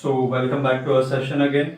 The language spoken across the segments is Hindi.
So welcome back to our session again.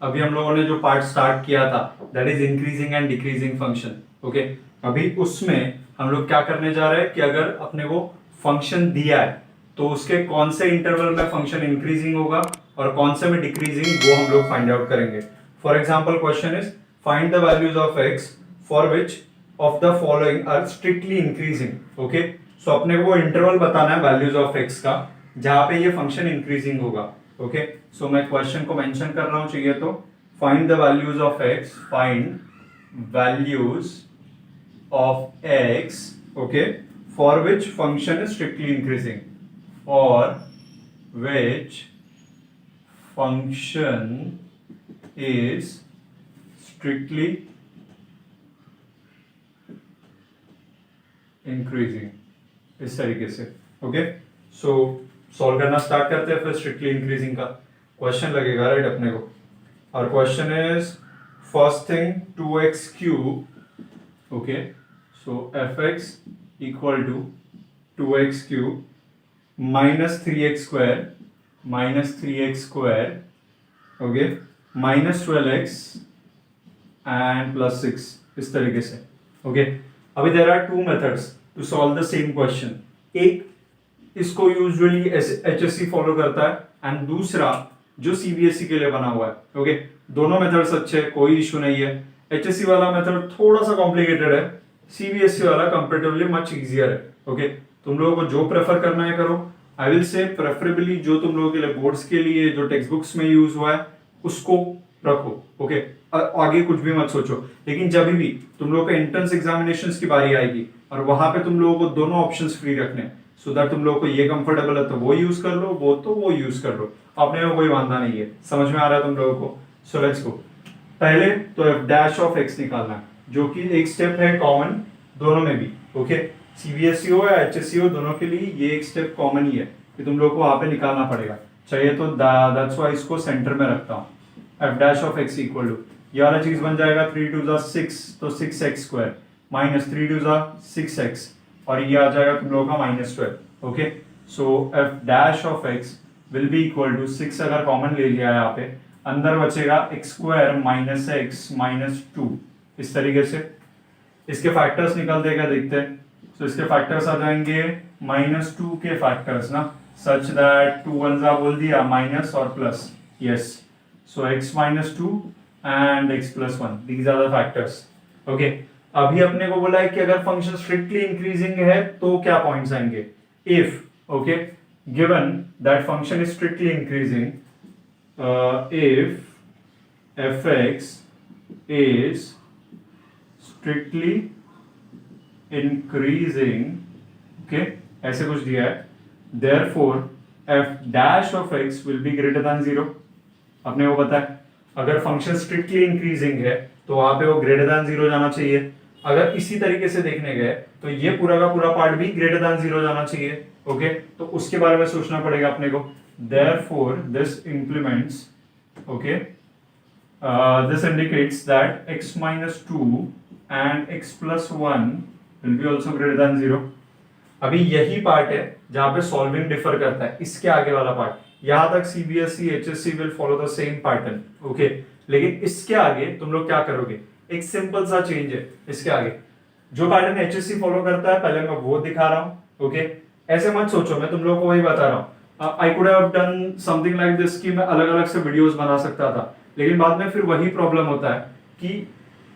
अभी हम लोगों ने जो पार्ट स्टार्ट किया था that is increasing and decreasing function. Okay, अभी उसमें हम लोग क्या करने जा रहे हैं कि अगर अपने को फंक्शन दिया है तो उसके कौन से इंटरवल में फंक्शन इंक्रीजिंग होगा और कौन से में डिक्रीजिंग, वो हम लोग फाइंड आउट करेंगे। For example question is find the values of x for which of the following are strictly increasing. Okay, so अपने को वो इंटरवल बताना है वैल्यूज ऑफ एक्स का जहां पे ये फंक्शन इंक्रीजिंग होगा। ओके, सो मैं क्वेश्चन को मेंशन कर रहा हूं, चाहिए तो find the values of x, find values of x, okay, for which function is strictly increasing, और which function is strictly increasing, इस तरीके से। ओके, सो सॉल्व करना स्टार्ट करते हैं, फिर स्ट्रिक्टली इंक्रीजिंग का क्वेश्चन लगेगा, राइट अपने को। और question is first thing 2x cube. Okay, so fx equal to 2x cube minus 3x square, okay, minus 12x and plus 6, इस तरीके से। ओके, अभी there are two methods to solve the same question. एक इसको यूजुअली एचएससी फॉलो करता है एंड दूसरा जो सीबीएसई के लिए बना हुआ है। ओके, दोनों मेथड्स अच्छे हैं, कोई इशू नहीं है। एचएससी वाला मेथड थोड़ा सा कॉम्प्लिकेटेड है, सीबीएसई वाला कंपैरेटिवली मच इजियर है। ओके, तुम लोगों को जो प्रेफर करना है करो। आई विल से प्रेफरेबली जो तुम लोगों के लिए बोर्ड्स के लिए जो टेक्स्ट बुक्स में यूज हुआ है उसको रखो। ओके, आगे कुछ भी मत सोचो। लेकिन जब भी तुम लोगों के एंट्रेंस एग्जामिनेशंस की बारी आएगी और वहां पे तुम लोगों को दोनों ऑप्शंस फ्री रखने, सो दैट तुम लोगों को ये कंफर्टेबल है तो वो यूज कर लो, वो तो वो यूज कर लो, अपने में कोई वांधा नहीं है। समझ में आ रहा है तुम लोगों को? So let's go. पहले तो एफ डैश ऑफ एक्स निकालना है, जो कि एक स्टेप है कॉमन दोनों में भी। ओके, सीबीएसई हो या एचएससी हो, दोनों के लिए ये एक स्टेप कॉमन ही है कि तुम लोग को वहां पे निकालना पड़ेगा। चाहिए तो दैट्स व्हाई इसको सेंटर में रखता हूं। F dash of x equal to ये वाला चीज बन जाएगा 3 2 जा 6, तो 6x स्क्वायर माइनस 3 2 जा 6x, और ये आ जाएगा तुम लोगों का minus 12। Okay, so f dash of x will be equal to 6, अगर कॉमन ले लिया यहाँ पे, अंदर बचेगा x square minus x minus 2, इस तरीके से। इसके फैक्टर्स निकल देगा, देखते हैं। सो इसके फैक्टर्स आ जाएंगे -2 के फैक्टर्स ना, सच दैट 2 1 जा बोल दिया माइनस और plus, yes. So x minus 2 and x plus 1, these are the factors. Okay, अभी अपने को बोला है कि अगर फंक्शन स्ट्रिक्टली इंक्रीजिंग है तो क्या पॉइंट्स आएंगे। If, okay, given that function is strictly increasing, if fx is strictly increasing, okay, ऐसे कुछ दिया है, therefore f dash of x will be greater than 0। अपने को पता है अगर फंक्शन स्ट्रिक्टली इंक्रीजिंग है तो वहां पे वो ग्रेटर देन 0 जाना चाहिए। अगर इसी तरीके से देखने गए तो ये पूरा का पूरा पार्ट भी ग्रेटर देन 0 जाना चाहिए। ओके, तो उसके बारे में सोचना पड़ेगा अपने को। therefore this implements, okay, this indicates that x minus 2 and x plus 1 will be also greater than 0। अभी यही पार्ट है जहां पे सॉल्विंग डिफर करता है, इसके आगे वाला पार्ट। यहां तक CBSE HSC will follow the same pattern. Okay, लेकिन इसके आगे तुम लोग क्या करोगे, एक सिंपल सा चेंज है इसके आगे। जो पैटर्न एचएससी फॉलो करता है पहले मैं वो दिखा रहा हूं। ओके, ऐसे मत सोचो, मैं तुम लोग को वही बता रहा हूं। I could have done something like this कि मैं अलग अलग से वीडियोस बना सकता था, लेकिन बाद में फिर वही प्रॉब्लम होता है कि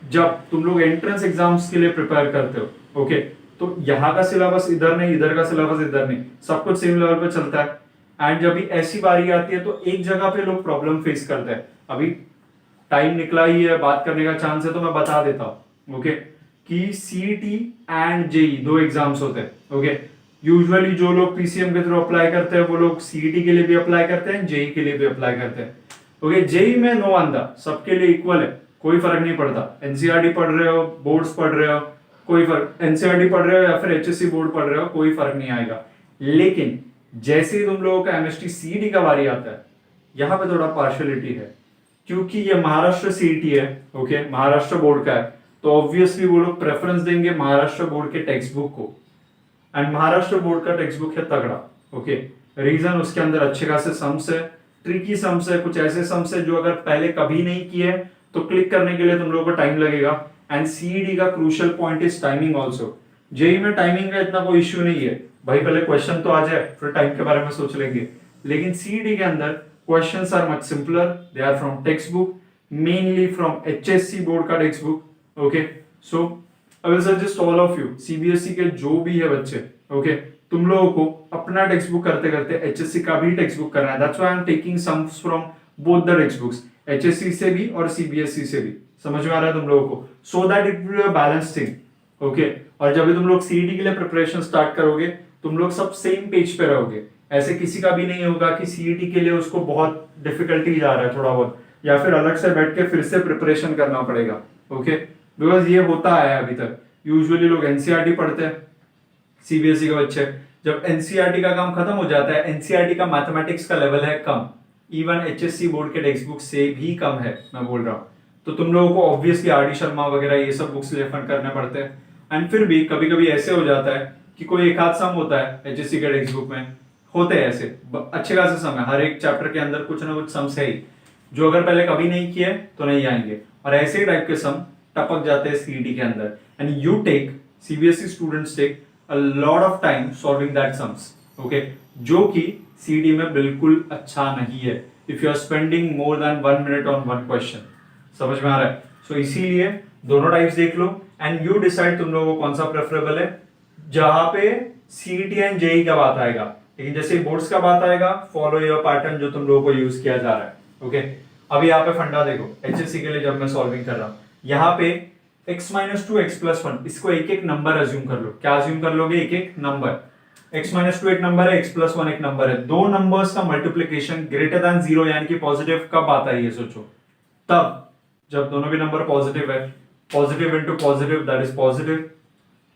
जब तुम लोग एंट्रेंस एग्जाम्स के लिए प्रिपेयर करते हो, ओके, तो यहाँ का सिलेबस इधर नहीं, इधर का सिलेबस इधर नहीं, सब कुछ सेम लेवल पे चलता है। एंड जब भी ऐसी बारी आती है तो एक जगह पे लोग प्रॉब्लम फेस करते हैं। अभी टाइम निकला ही है, बात करने का चांस है, तो मैं बता देता हूँ, ओके, कि सीईटी एंड जेई दो एग्जाम्स होते हैं। ओके, यूजुअली जो लोग पीसीएम के थ्रू अप्लाई करते हैं वो लोग सीईटी के लिए भी अप्लाई करते हैं, जेई के लिए भी अप्लाई करते हैं। ओके, जेई में नो वांदा, सबके लिए इक्वल है, कोई फर्क नहीं पड़ता। एनसीईआरटी पढ़ रहे हो, बोर्ड्स पढ़ रहे हो, कोई फर्क, एनसीईआरटी पढ़ रहे हो या फिर एचएससी बोर्ड पढ़ रहे हो, कोई फर्क नहीं आएगा। लेकिन जैसे ही तुम लोगों का एमएसटी सीईटी का बारी आता है, यहाँ पे थोड़ा पार्शियलिटी है, क्योंकि ये महाराष्ट्र सीईटी है, ओके, महाराष्ट्र बोर्ड का है, तो ऑब्वियसली वो लोग प्रेफरेंस देंगे महाराष्ट्र बोर्ड के टेक्स्ट बुक को। एंड महाराष्ट्र बोर्ड का टेक्स्ट बुक है तगड़ा, ओके, रीजन उसके अंदर अच्छे खासे सम्स है, ट्रिकी सम्स है, कुछ ऐसे सम्स है जो अगर पहले कभी नहीं किए तो क्लिक करने के लिए तुम लोगों को टाइम लगेगा। एंड सीईडी का crucial point is timing also. JEE में टाइमिंग का इतना कोई इश्यू नहीं है भाई, पहले क्वेश्चन तो आ जाए फिर टाइम के बारे में सोच लेंगे। लेकिन सीईडी के अंदर questions are much simpler, they are from text book, mainly from HSC board का text book. Okay, so I will suggest all of you, CBSE के जो भी है बच्चे, ओके, तुम लोगों को अपना टेक्स्ट बुक करते करते एचएससी का भी टेक्स्ट बुक करना है। That's why I am taking sums from both the text books, HSC से भी और सीबीएसई से भी। समझ में आ रहा है तुम लोगों को? So that it will be a balance thing. Okay, और जब भी तुम लोग सीईटी के लिए प्रिपरेशन स्टार्ट करोगे तुम लोग सब सेम पेज पे रहोगे। ऐसे किसी का भी नहीं होगा कि सीईटी के लिए उसको बहुत डिफिकल्टी जा रहा है थोड़ा बहुत, या फिर अलग से बैठ के फिर से प्रिपरेशन करना पड़ेगा। ओके, बिकॉज ये होता है अभी तक। यूजुअली लोग एनसीईआरटी पढ़ते हैं सीबीएसई के बच्चे, जब एनसीईआरटी का काम खत्म हो जाता है, एनसीईआरटी का मैथमेटिक्स का लेवल है कम, इवन एचएससी बोर्ड के टेक्स्ट बुक से भी कम है मैं बोल रहा हूँ। तो तुम लोगों को ऑब्वियसली आर डी शर्मा वगैरह ये सब बुक्स रेफर करने पड़ते हैं। एंड फिर भी कभी कभी ऐसे हो जाता है कि कोई एक आध सम होता है एचएससी के टेक्स्ट बुक में, होते हैं ऐसे अच्छे खासे सम है, हर एक चैप्टर के अंदर कुछ ना कुछ सम्स है ही जो अगर पहले कभी नहीं किए तो नहीं आएंगे, और ऐसे टाइप के सम टपक जाते हैं सीईटी के अंदर। And you take, CBSE students take a lot of time solving that sums, okay, जो कि सीईटी में बिल्कुल अच्छा नहीं है if you are spending more than 1 minute on one question. समझ में आ रहा है? सो इसीलिए दोनों टाइप्स देख लो एंड यू डिसाइड तुम लोगों को कौन सा प्रेफरेबल है। जहां पे सीईटी एंड जेई का बात आएगा, लेकिन जैसे बोर्ड्स का बात आएगा, फॉलो योर पैटर्न जो तुम लोगों को यूज किया जा रहा है। ओके, अभी यहाँ पे फंडा देखो, एचएससी के लिए जब मैं सॉल्विंग कर रहा हूं, यहाँ पे x minus to x plus one, इसको एक एक नंबर अज्यूम कर लो। क्या अज्यूम कर लोगे? एक एक नंबर। x माइनस टू एक नंबर है, x प्लस वन एक नंबर है, दो नंबर्स का मल्टीप्लीकेशन ग्रेटर देन जीरो यानी कि पॉजिटिव कब आता है ये सोचो, तब जब दोनों भी नंबर पॉजिटिव है, positive into positive that is positive,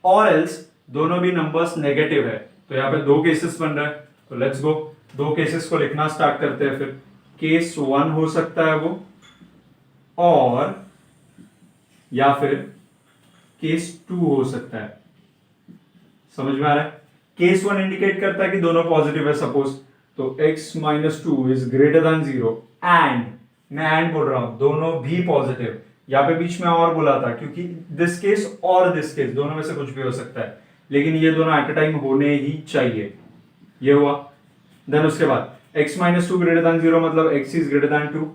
और एल्स दोनों भी नंबर्स नेगेटिव है। तो यहाँ पे दो केसेस बन रहा है, तो लेट्स गो, दो केसेस को लिखना स्टार्ट करते हैं। फिर केस वन हो सकता है वो, और या फिर केस टू हो सकता है। समझ में आ रहा है? केस वन इंडिकेट करता है कि दोनों पॉजिटिव है सपोज, तो x minus two is greater than zero and, मैं एंड बोल रहा हूं, दोनों भी पॉजिटिव। यहाँ पे बीच में और बोला था क्योंकि दिस केस और दिस केस दोनों में से कुछ भी हो सकता है, लेकिन ये दोनों एट अ टाइम होने ही चाहिए। ये हुआ। देन उसके बाद x minus two greater than zero मतलब x is greater than two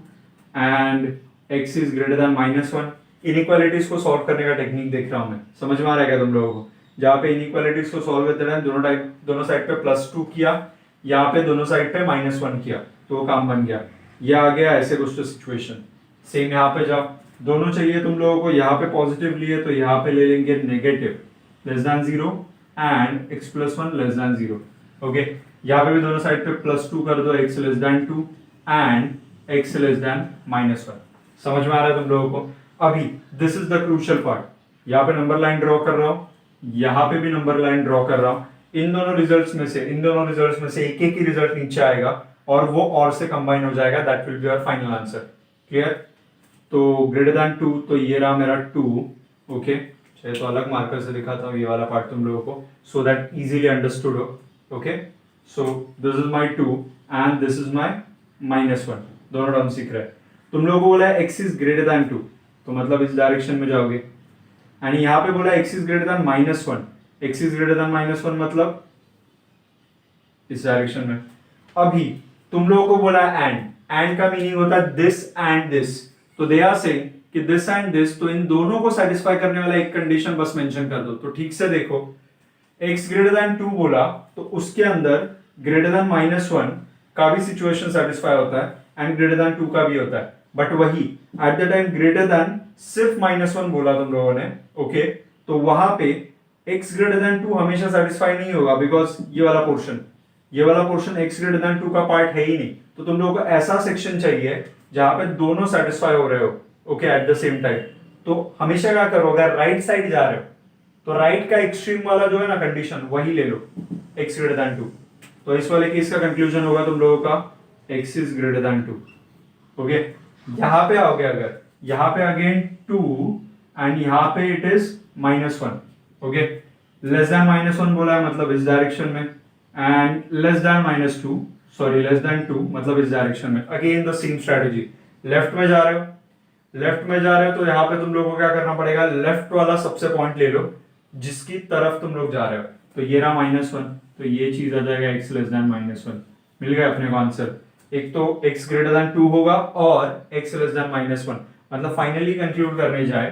and x is greater than minus one. Inequalities को सॉल्व करने का टेक्निक देख रहा हूं मैं, समझ में आ रहा है क्या तुम लोगों को? जहां पे इनइक्वालिटीज को सॉल्व करते हैं दोनों साइड पे प्लस टू किया, यहाँ पे दोनों साइड पे माइनस वन किया, तो वो काम बन गया। ये आ गया ऐसे कुछ तो सिचुएशन। सेम यहाँ पे जाओ, दोनों चाहिए तुम लोगों को, यहाँ पे पॉजिटिव लिए तो यहाँ पे ले लेंगे negative less than zero and x plus one less than zero. Okay, यहाँ पे भी दोनों साइड पे प्लस टू कर दो, x less than two and x less than minus one. समझ में आ रहा है तुम लोगों को? अभी this is the crucial part, यहाँ पे नंबर लाइन ड्रॉ कर रहा हूं, यहाँ पे भी नंबर लाइन ड्रॉ कर रहा हूं। इन दोनों रिजल्ट्स में से एक एक ही रिजल्ट नीचे आएगा और वो और से कंबाइन हो जाएगा, that will be our final answer. Clear? तो ग्रेटर देन टू, तो ये रहा मेरा टू। ओके, चाहे तो अलग मार्कर से दिखाता हूँ ये वाला पार्ट तुम लोगों को, सो दैट इजीली अंडरस्टूड हो। Okay, so this is my two and this is my minus one, दोनों टर्म सीख रहे हैं। तुम लोगों को बोला है x is greater than two, तो मतलब इस डायरेक्शन में जाओगे। एंड यहाँ पे बोला x is greater than minus one, x is greater than minus one मतलब इस डायरेक्शन में। अभी तुम लोगों को बोला है एंड का मीनिंग होता है दिस एंड दिस, तो दे आर सेइंग कि दिस एंड दिस, तो इन दोनों को सेटिस्फाई करने वाला एक कंडीशन बस मेंशन कर दो। तो ठीक से देखो, x ग्रेटर देन टू बोला तो उसके अंदर ग्रेटर देन माइनस वन का भी सिचुएशन सेटिस्फाई होता है एंड ग्रेटर देन टू का भी होता है, बट वही at the time greater than सिर्फ माइनस वन बोला तुम लोगों ने। ओके, तो वहां पे x ग्रेटर देन टू हमेशा सेटिस्फाई नहीं होगा, बिकॉज ये वाला portion x greater than two का पार्ट है ही नहीं। तो तुम लोगों को ऐसा सेक्शन चाहिए जहां पे दोनों सेटिस्फाई हो रहे हो, okay, at the same time. तो हमेशा क्या करो, अगर राइट साइड जा रहे हो तो राइट का एक्सट्रीम वाला जो है ना कंडीशन, वही ले लो, x ग्रेटर देन टू। तो इस वाले केस का कंक्लूजन होगा तुम लोगों का x is greater than two. Okay, यहां पे आओगे, अगर यहां पे अगेन टू एंड यहां पे it is minus one. Okay, less than minus one बोला है मतलब इस डायरेक्शन में, and less than minus two sorry less than 2 मतलब इस डायरेक्शन में। Again the same strategy, left में जा रहे हो, लेफ्ट में जा रहे हो तो यहाँ पे तुम लोगों को क्या करना पड़ेगा, लेफ्ट वाला सबसे पॉइंट ले लो जिसकी तरफ तुम लोग जा रहे हो। तो ये रहा -1, तो ये चीज आ जाएगा x लेस देन -1। मिल गया अपने को आंसर। एक तो x ग्रेटर देन 2 होगा और x लेस देन -1। मतलब फाइनली कंक्लूड करने जाए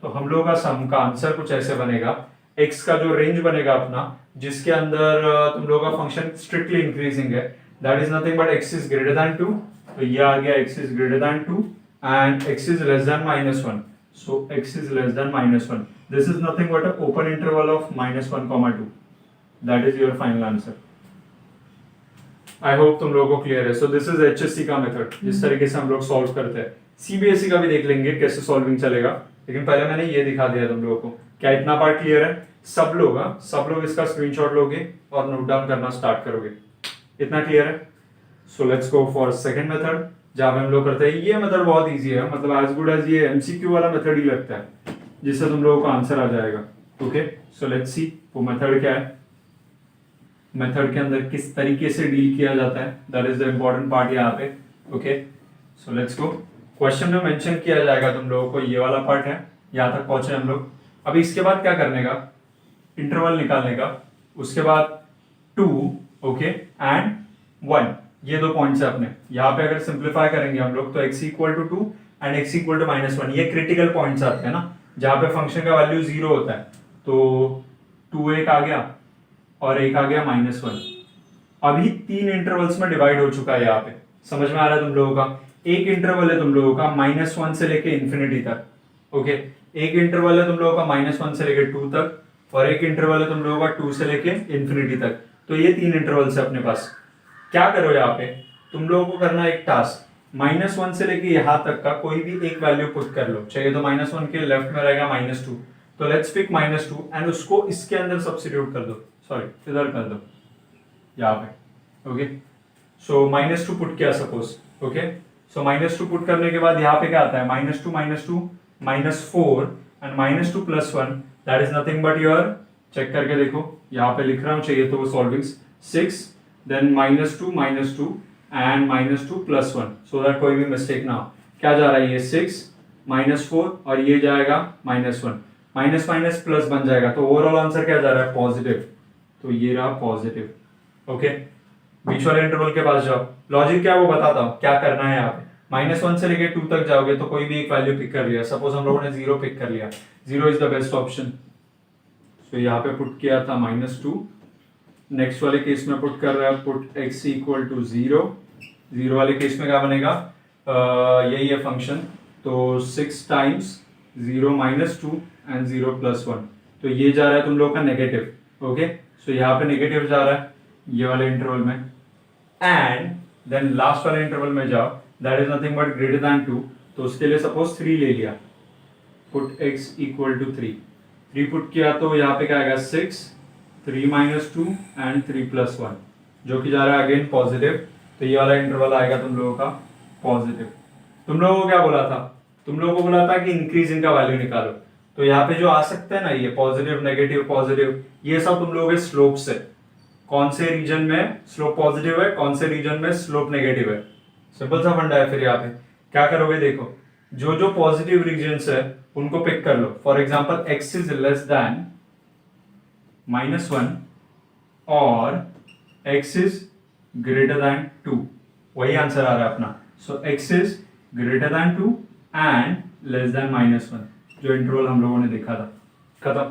तो हम लोग का सम का आंसर कुछ ऐसे बनेगा, x का जो रेंज बनेगा अपना जिसके अंदर तुम लोग का फंक्शन स्ट्रिक्टली इंक्रीजिंग है, that is nothing but x is greater than 2। तो ये आ गया x is greater than 2 and x is less than -1. So x is less than -1. This is nothing but an open interval of -1, 2. That is your final answer. I hope तुम लोगों को क्लियर है। So this is HSC का मेथड, जिस तरीके से हम लोग सॉल्व करते हैं। CBSE का भी देख लेंगे कैसे सॉल्विंग चलेगा, लेकिन पहले मैंने ये दिखा दिया तुम लोगों को। क्या इतना पार्ट क्लियर है? सब लोग इसका स्क्रीनशॉट लोगे और नोट डाउन करना स्टार्ट करोगे। इतना क्लियर है? So let's go for second method जहां हम लोग करते हैं। ये मेथड बहुत इजी है, मतलब एज गुड एज ये एमसीक्यू वाला मेथड ही लगता है जिससे तुम लोगों को आंसर आ जाएगा। ओके, सो लेट्स सी वो मेथड क्या है, मेथड के अंदर किस तरीके से डील किया जाता है, that is the important part यहाँ पे। Okay, so let's go. Question में मेंशन किया जाएगा तुम लोगों को, ये वाला पार्ट है, यहाँ तक पहुंचे हम लोग। अभी इसके बाद क्या करने का, इंटरवल निकालने का, उसके बाद 2 ओके एंड 1, ये दो पॉइंट्स है अपने। यहाँ पे अगर सिंप्लीफाई करेंगे हम लोग तो x equal to 2 and x equal to -1, ये क्रिटिकल पॉइंट्स आते हैं ना, जहाँ पे फंक्शन का वैल्यू 0 होता है। तो 2 एक आ गया और एक आ गया -1। अभी 3 इंटरवल्स में डिवाइड हो चुका है यहाँ पे, समझ में आ रहा है तुम लोगों का? एक इंटरवल है तुम लोगों का -1 से लेके इन्फिनिटी तक। ओके, एक इंटरवल है तुम लोगों का -1 से लेके 2 तक, और एक इंटरवल है तुम लोगों का 2 से लेके इन्फिनिटी तक। तो ये 3 इंटरवल्स है अपने पास। क्या करो यहाँ पे, तुम लोगों को करना एक टास्क, -1 से लेके यहाँ तक का कोई भी एक वैल्यू पुट कर लो। चाहिए तो -1 के लेफ्ट में रहेगा -2, तो लेट्स पिक -2 एंड उसको इसके अंदर सब्स्टिट्यूट कर दो, सॉरी इधर कर दो यहाँ पे। ओके, सो -2 पुट किया सपोज। ओके, सो -2 पुट करने के बाद यहाँ पे क्या आता है, -2 -4 and -2 + 1, that is nothing but your, check करके देखो यहाँ पे लिख रहा हूँ, चाहिए तो वो सॉल्विंग्स 6 देन -2 एंड -2 + 1, सो दैट कोई भी मिस्टेक ना हो। क्या जा रहा है, ये 6 -4 और ये जाएगा -1, माइनस माइनस प्लस बन जाएगा, तो ओवरऑल आंसर क्या जा रहा है, पॉजिटिव। तो ये रहा पॉजिटिव। ओके, बीच वाले इंटरवल के पास जाओ, लॉजिक क्या है वो बताता हूँ, क्या करना है यहाँ पे। -1 से लेके 2 तक जाओगे तो कोई भी एक वैल्यू पिक कर लिया, सपोज हम लोगों ने 0 पिक कर लिया, 0 इज द बेस्ट ऑप्शन। तो यहाँ पे पुट किया था -2, नेक्स्ट वाले केस में पुट कर रहा है, पुट x इक्वल टू 0, 0 वाले केस में क्या बनेगा, यही है फंक्शन, तो 6 टाइम्स 0 -2 एंड 0 + 1, तो ये जा रहा है तुम लोग का नेगेटिव। ओके, सो यहाँ पे नेगेटिव जा रहा है ये वाले इंटरवल में, एंड देन लास्ट वाले इंटरवल में जाओ, that is nothing but greater than 2, तो उसके लिए सपोज 3 ले लिया, put x equal to 3 put किया तो यहाँ पे क्या आएगा, 6 3 -2 एंड 3 + 1, जो कि जा रहा है अगेन पॉजिटिव। तो ये वाला इंटरवल आएगा तुम लोगों का पॉजिटिव। तुम लोगों को क्या बोला था, तुम लोगों को बोला था कि इंक्रीज इनका वैल्यू निकालो, तो यहाँ पे जो आ सकते हैं ना, ये पॉजिटिव नेगेटिव पॉजिटिव, ये सब तुम लोगों के स्लोप से, कौन से रीजन में स्लोप पॉजिटिव है, कौन से रीजन में स्लोप नेगेटिव है, सिंपल सा फंडा है। फिर यहाँ पे क्या करोगे, देखो जो जो पॉजिटिव रीजन्स है उनको पिक कर लो। For example x is less than -1 और x इज ग्रेटर देन 2, वही आंसर आ रहा है अपना। सो x is greater than 2 and less than -1, जो इंटरवल हम लोगों ने देखा था, खत्म।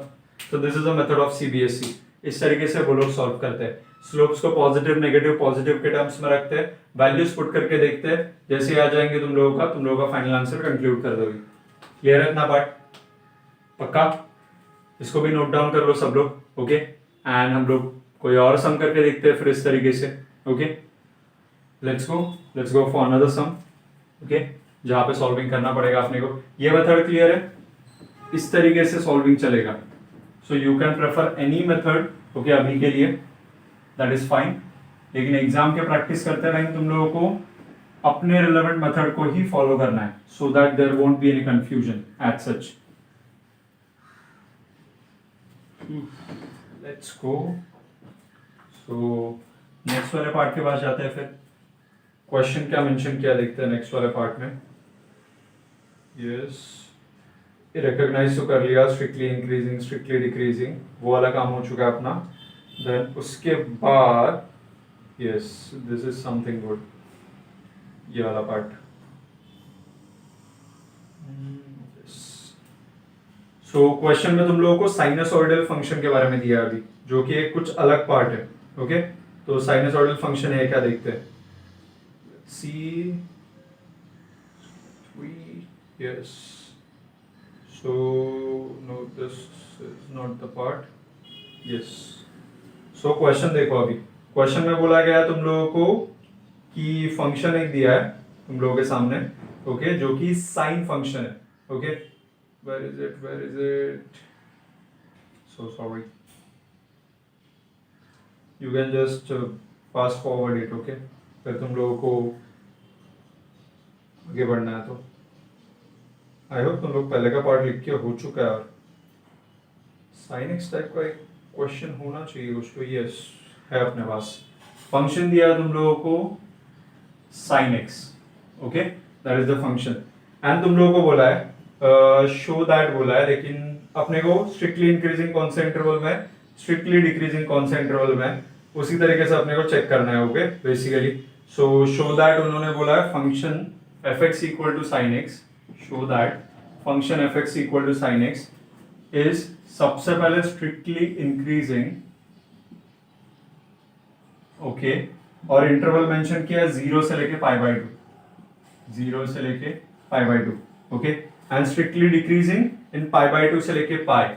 तो this is a method of CBSE. इस तरीके से वो लोग सॉल्व करते हैं, स्लोप्स को पॉजिटिव नेगेटिव पॉजिटिव के टर्म्स में रखते हैं, वैल्यूज पुट करके देखते हैं, जैसे ही आ जाएंगे तुम लोगों का फाइनल आंसर कंक्लूड कर दोगे। क्लियर है इतना पार्ट, पक्का? इसको भी नोट डाउन कर लो सब लोग। ओके, एंड हम लोग कोई और सम करके देखते हैं फिर इस तरीके से। Okay, let's go for another sum. Okay, जहां पे सॉल्विंग करना पड़ेगा अपने को। ये मेथड क्लियर है, इस तरीके से सॉल्विंग चलेगा। So you can prefer any method, okay, अभी के लिए दैट इज फाइन, लेकिन एग्जाम के प्रैक्टिस करते रहेंगे तुम लोगों को अपने रिलेवेंट मेथड को ही फॉलो करना है, so that there won't be any confusion as such. Let's go. So next वाले पार्ट के पास जाते हैं फिर। क्वेश्चन क्या मेंशन किया देखते हैं नेक्स्ट वाले पार्ट में। यस, रिकॉग्नाइज तो कर लिया, स्ट्रिक्टली इंक्रीजिंग स्ट्रिक्टली डिक्रीजिंग वो वाला काम हो चुका है अपना। देन उसके बाद yes, this is something good, ये वाला पार्ट। सो क्वेश्चन में तुम लोगों को साइनसॉइडल फंक्शन के बारे में दिया है अभी, जो कि एक कुछ अलग पार्ट है। ओके, तो साइनसॉइडल फंक्शन है क्या देखते हैं। See yes, so no this is not the part. Yes, so question देखो, अभी क्वेश्चन में बोला गया तुम लोगों को कि फंक्शन एक दिया है तुम लोगों के सामने, ओके, जो कि साइन फंक्शन है। Okay, where is it, so sorry, you can just fast forward it, okay, फिर तुम लोगों को आगे बढ़ना है तो आई होप तुम लोग पहले का पार्ट लिख के हो चुका है। और साइन एक्स टाइप का एक क्वेश्चन होना चाहिए कुछ तो। यस, है अपने पास। फंक्शन दिया है तुम लोगों को sine x, okay, that is the function. And तुम लोगों को बोला है शो दैट बोला है, लेकिन अपने को स्ट्रिक्टली इंक्रीजिंग कौन से इंटरवल में, स्ट्रिक्टली डिक्रीजिंग कौन से इंटरवल में, उसी तरीके से अपने को चेक करना है। Okay, basically so show that उन्होंने बोला है function f x equal to sine x, show that function f x equal to sine x is सबसे पहले स्ट्रिक्टली इंक्रीजिंग, ओके, और इंटरवल मेंशन किया 0 से लेके पाई बाय 2, 0 से लेके pi by 2, okay, and strictly decreasing in pi by 2 से लेके pi,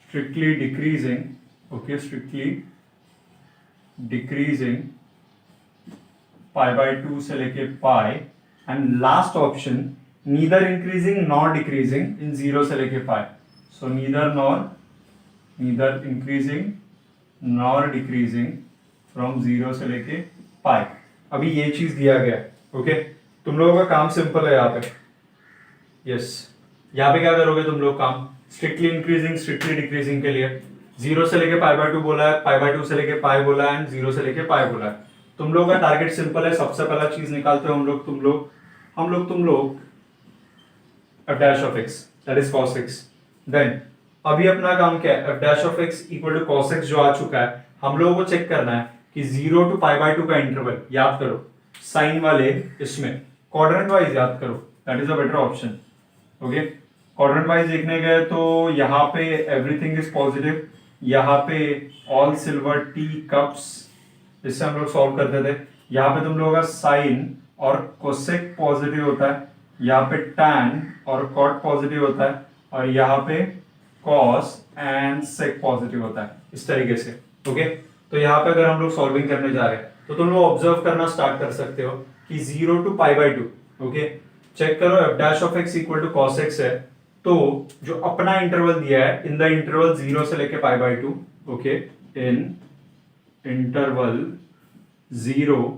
strictly decreasing, okay, strictly decreasing pi by 2 से लेके pi, and last option neither increasing nor decreasing in 0 से लेके पाई। So neither increasing nor decreasing from 0 से लेके पाई। अभी ये चीज दिया गया है। ओके, तुम लोगों का काम सिंपल है यहाँ पे। यस, यहाँ पे क्या करोगे तुम लोग काम, स्ट्रिक्टली इंक्रीजिंग स्ट्रिक्टली डिक्रीजिंग के लिए 0 से लेके पाई बाय 2 बोला है, पाई बाय 2 से लेके पाई बोला है, एंड 0 से लेके पाई बोला है। तुम लोग का टारगेट सिंपल है, सबसे पहला चीज निकालते हो तुम लोग f dash of x, that is cos x। Then अभी अपना काम क्या है, f dash of x equal to cos x जो आ चुका है, हम लोगों को चेक करना है कि 0 टू पाई बाय 2 का इंटरवल याद करो, साइन वाले इसमें क्वाड्रेंट वाइज याद करो, that is a better option. Okay, quadrant wise देखने गए तो यहाँ पे एवरीथिंग इज पॉजिटिव, यहाँ पे ऑल सिल्वर टी कप्स, इससे हम लोग सॉल्व करते थे। यहाँ पे तुम लोगों का साइन और कोसेक पॉजिटिव होता है, यहाँ पे टैन और कॉट पॉजिटिव होता है, और यहाँ पे कॉस एंड सेक पॉजिटिव होता है, इस तरीके से। ओके, तो यहाँ पे अगर हम लोग सॉल्विंग करने जा रहे हैं तो तुम लोग ऑब्जर्व करना स्टार्ट कर सकते हो कि 0 to pi by 2, okay, check करो f dash of x equal to cos x है, तो जो अपना इंटरवल दिया है इन द इंटरवल 0 से लेके pi by 2, okay, in interval 0,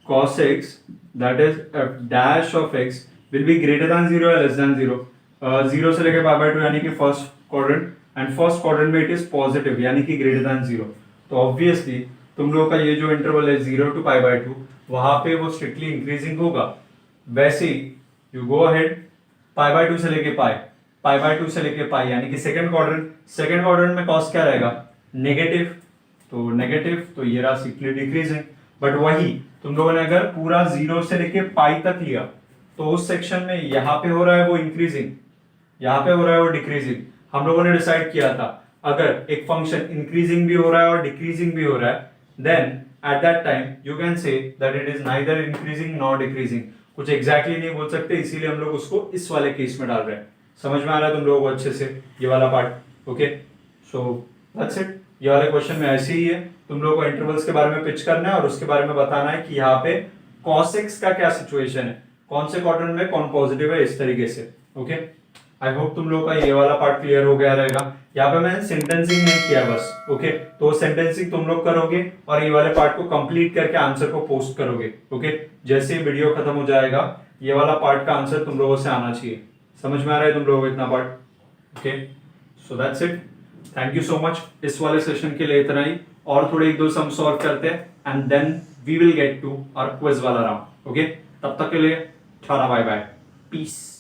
cos x, that is f dash of x will be greater than 0 or less than 0, 0 से लेके पाई बाय 2 यानी कि first quadrant, and first quadrant में इट इज पॉजिटिव यानी कि ग्रेटर देन 0। तो ऑब्वियसली तुम लोगों का ये जो इंटरवल है 0 टू पाई बाय 2, वहां पे वो स्ट्रिक्टली इंक्रीजिंग होगा। वैसे ही you go ahead, pi by 2 से लेके पाई, पाई बाय 2 से लेके पाई यानी कि सेकंड क्वाड्रेंट में कॉस क्या रहेगा, नेगेटिव, तो नेगेटिव, तो ये रहा स्ट्रिक्टली डिक्रीजिंग। बट वही तुम लोगों ने अगर पूरा 0 से लेके पाई तक लिया तो उस सेक्शन में यहाँ पे हो रहा है वो इंक्रीजिंग, यहाँ पे हो रहा है वो डिक्रीजिंग। हम लोगों ने डिसाइड किया था अगर एक फंक्शन इंक्रीजिंग भी हो रहा है और डिक्रीजिंग भी हो रहा है, then at that time you can say that it is neither increasing nor decreasing। कुछ exactly नहीं बोल सकते, इसीलिए हम लोग उसको इस वाले केस में डाल रहे हैं। समझ में आ रहा है तुम लोगों को अच्छे से ये वाला part. Okay, so that's it. ये वाले क्वेश्चन में ऐसे ही है, तुम लोगों को इंटरवल्स के बारे में पिच करना है और उसके बारे में बताना है कि यहाँ पे cos x का क्या सिचुएशन है, कौन से क्वाड्रेंट में कौन पॉजिटिव है, इस तरीके से। ओके, आई होप तुम लोगों का ये वाला पार्ट क्लियर हो गया रहेगा। यहाँ पे मैंने सेंटेंसिंग नहीं किया बस। ओके, तो सेंटेंसिंग तुम लोग करोगे और ये वाले पार्ट को कंप्लीट करके आंसर को पोस्ट करोगे। ओके, जैसे ही वीडियो खत्म हो जाएगा ये वाला पार्ट का आंसर तुम लोगों से आना चाहिए। समझ में आ रहा है तुम लोगों को इतना part? Okay, so that's it. Thank you so much, इस वाले सेशन के लिए इतना ही, और थोड़े एक दो सम सॉल्व करते हैं and then we will get to our quiz वाला राउंड। ओके, तब तक के लिए टाटा बाय बाय, पीस।